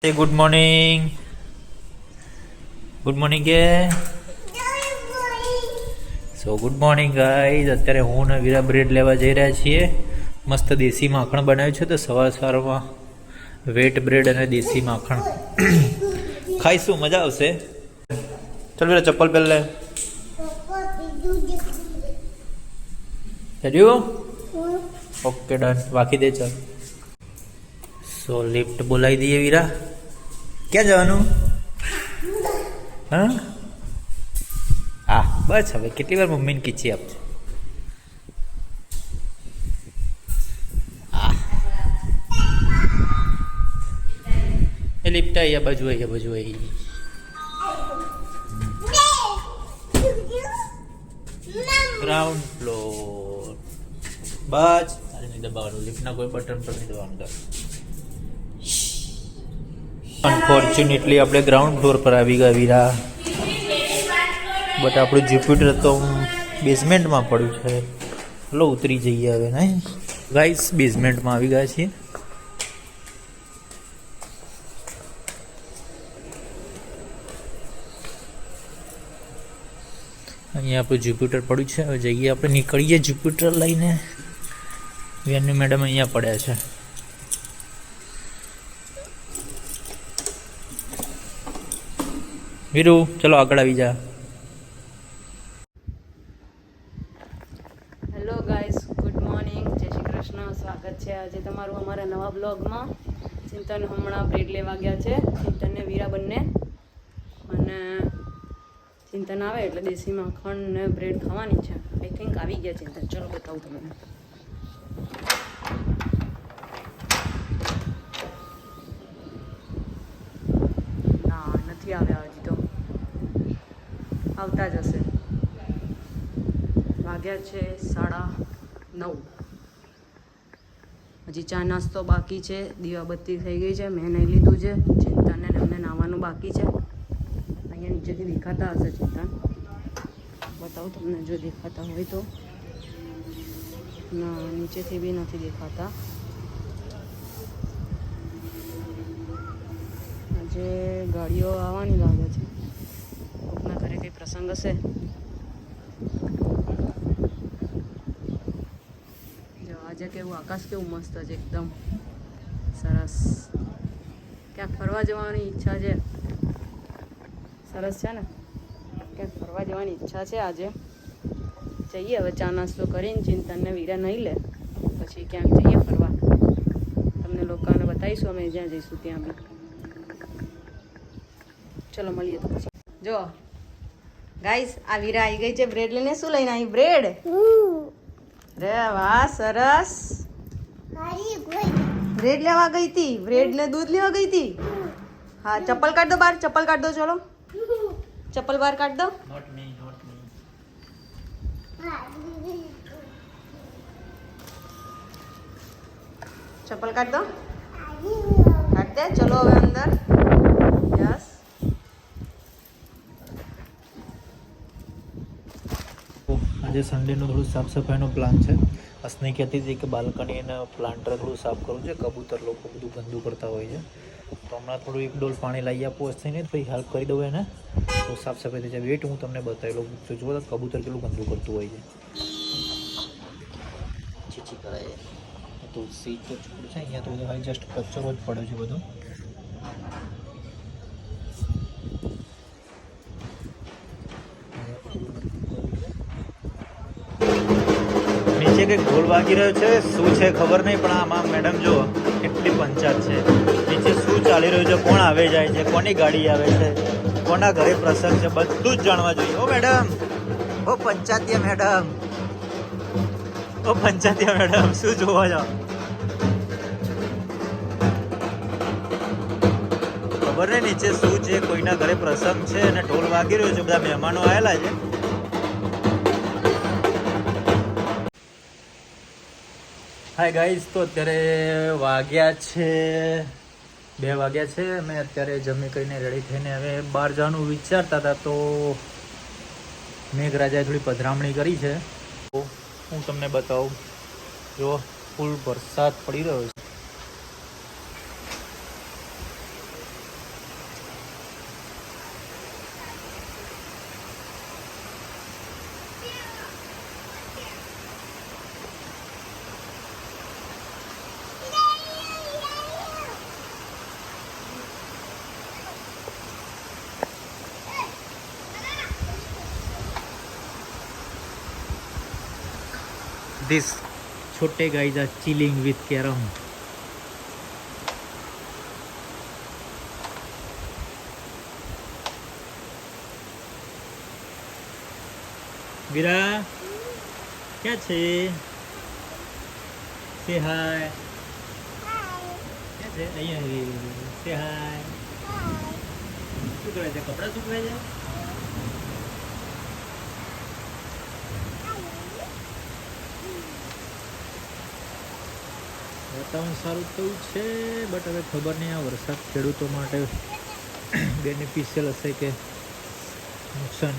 Say good morning. Good morning કે સો good morning guys. અત્યારે હું ને વીરા બ્રેડ લેવા જઈ રહ્યા છીએ. મસ્ત દેશી માખણ બનાવ્યું છે તો સવારમાં વેટ બ્રેડ અને દેશી માખણ ખાઈશું, મજા આવશે. ચાલ વીરા ચપ્પલ પહેર લે. ઓકે ડન, વાકી દે. ચાલ સો લિફ્ટ બોલાવી દઈએ. વીરા ક્યાં જવાનું? હા હા બસ. હવે કેટલી વાર મમ્મીને કીચી આપશે. એ લિફ્ટ અહીંયા બાજુ આવી. Ground floor. બસ નહીં દબાવવાનું, લિફ્ટના કોઈ બટન પર નહીં દબાવવાનું. અનફોર્ચ્યુનેટલી આપણે ગ્રાઉન્ડ ફ્લોર પર આવી ગયા વીરા. બટ આપણું જ્યુપિટર તો બેઝમેન્ટમાં પડ્યું છે. ચલો ઉતરી જઈએ હવે. ને ગાઈસ બેઝમેન્ટમાં આવી ગયા છીએ. અહીંયા આપણું જ્યુપિટર પડ્યું છે. હવે જઈએ આપણે, નીકળીએ જ્યુપિટર લઈને. વેન્યુ મેડમ અહીંયા પડ્યા છે. વીરુ ચલો આગળ આવી જા. હેલો ગાઈસ, ગુડ મોર્નિંગ, જય શ્રી કૃષ્ણ. સ્વાગત છે આજે તમારું અમારા નવા બ્લોગમાં. ચિંતન હમણાં બ્રેડ લેવા ગયા છે. ચિંતન ને વીરા બંને. અને ચિંતન આવે એટલે દેશી માખણ ને બ્રેડ ખાવાની છે. આઈ થિંક આવી ગયા ચિંતન. ચલો બતાવું તમને. ના નથી આવ્યા હજી તો, આવતા જ હશે. વાગ્યા છે 9:30. હજી ચા નાસ્તો બાકી છે. દીવાબત્તી થઈ ગઈ છે. મેં નહીં લીધું છે. ચિંતનને એમને નાવાનું બાકી છે. અહીંયા નીચેથી દેખાતા હશે ચિંતન. બતાવું તમને જો દેખાતા હોય તો. ના, નીચેથી બી નથી દેખાતા. આજે ગાડીઓ આવવાની લાગે છે. કોકના ઘરે કંઈ પ્રસંગ હશે. આજે કેવું આકાશ કેવું મસ્ત છે, એકદમ સરસ. ક્યાંક ફરવા જવાની ઈચ્છા છે. સરસ છે ને, ક્યાંક ફરવા જવાની ઈચ્છા છે આજે. જઈએ હવે ચા નાસ્તો કરીને. ચિંતનને વીરા નહીં લે પછી ક્યાંક જઈએ ફરવા. તમને લોકોને બતાવીશું અમે જ્યાં જઈશું ત્યાં બી. ચલો મળીએ તો પછી. જો ગાઈસ, આ વીરા આવી ગઈ છે બ્રેડ લઈને. શું લઈને આવી? બ્રેડ. રે વાહ, સરસ. બ્રેડ લેવા ગઈ હતી. બ્રેડ ને દૂધ લેવા ગઈ હતી. હા, ચપ્પલ કાઢ દો બહાર. ચપ્પલ કાઢ દો. ચલો ચપ્પલ બહાર કાઢ દો. ચપ્પલ કાઢ દો. કાઢ દે. ચલો હવે અંદર. યસ. આજે સન્ડેનું થોડું સાફ સફાઈનો પ્લાન છે. અસની કહેતી હતી કે બાલ્કની અને પ્લાન્ટર થોડું સાફ કરવું છે. કબૂતર લોકો બધું ગંદુ કરતા હોય છે. તો હમણાં થોડું એક ડોલ પાણી લાવી આપવું અસનીને, પછી હેલ્પ કરી દઉં એને, તો સાફ સફાઈ થઈ જાય. વેટ હું તમને બતાવી લઉં. તો જુઓ તો કબૂતર કેટલું ગંદુ કરતું હોય છે. ચીચી કરાય. તુલસી તો છોડ છે અહીંયા, તો બધું જસ્ટ કચરો જ પડ્યો છે બધો. નીચે કંઈક ઢોલ વાગી રહ્યો છે. શું છે ખબર નહીં, પણ આમાં મેડમ જો કેટલી પંચાયત છે. નીચે શું ચાલી રહ્યું છે, કોણ આવે જાય છે, કોની ગાડી આવે છે, કોના ઘરે પ્રસંગ છે, બધું જ જાણવા જોઈએ. ઓ મેડમ, ઓ પંચાયતીયા મેડમ, ઓ પંચાયતીયા મેડમ, શું જોવા જાઓ? ખબર નહીં નીચે શું છે, કોઈના ઘરે પ્રસંગ છે અને ઢોલ વાગી રહ્યો છે. બધા મહેમાનો આવેલા છે. હાય ગાઈઝ, તો અત્યારે વાગ્યા છે 2 વાગ્યા છે. અમે અત્યારે જમી કરીને રેડી થઈને હવે બહાર જવાનું વિચારતા હતા, તો મેઘરાજાએ થોડી પધરામણી કરી છે. તો હું તમને બતાવું. જો ફૂલ વરસાદ પડી રહ્યો છે. this छोटे guys are chilling with carom. वीरा क्या છે say hi. क्या છે અહીંયા say hi. શું કરે છે કપડાં સુકવે છે વાતાવરણ સારું થયું છે બટ હવે ખબર નહીં આ વરસાદ ખેડૂતો માટે બેનિફિશિયલ હશે કે નુકસાન.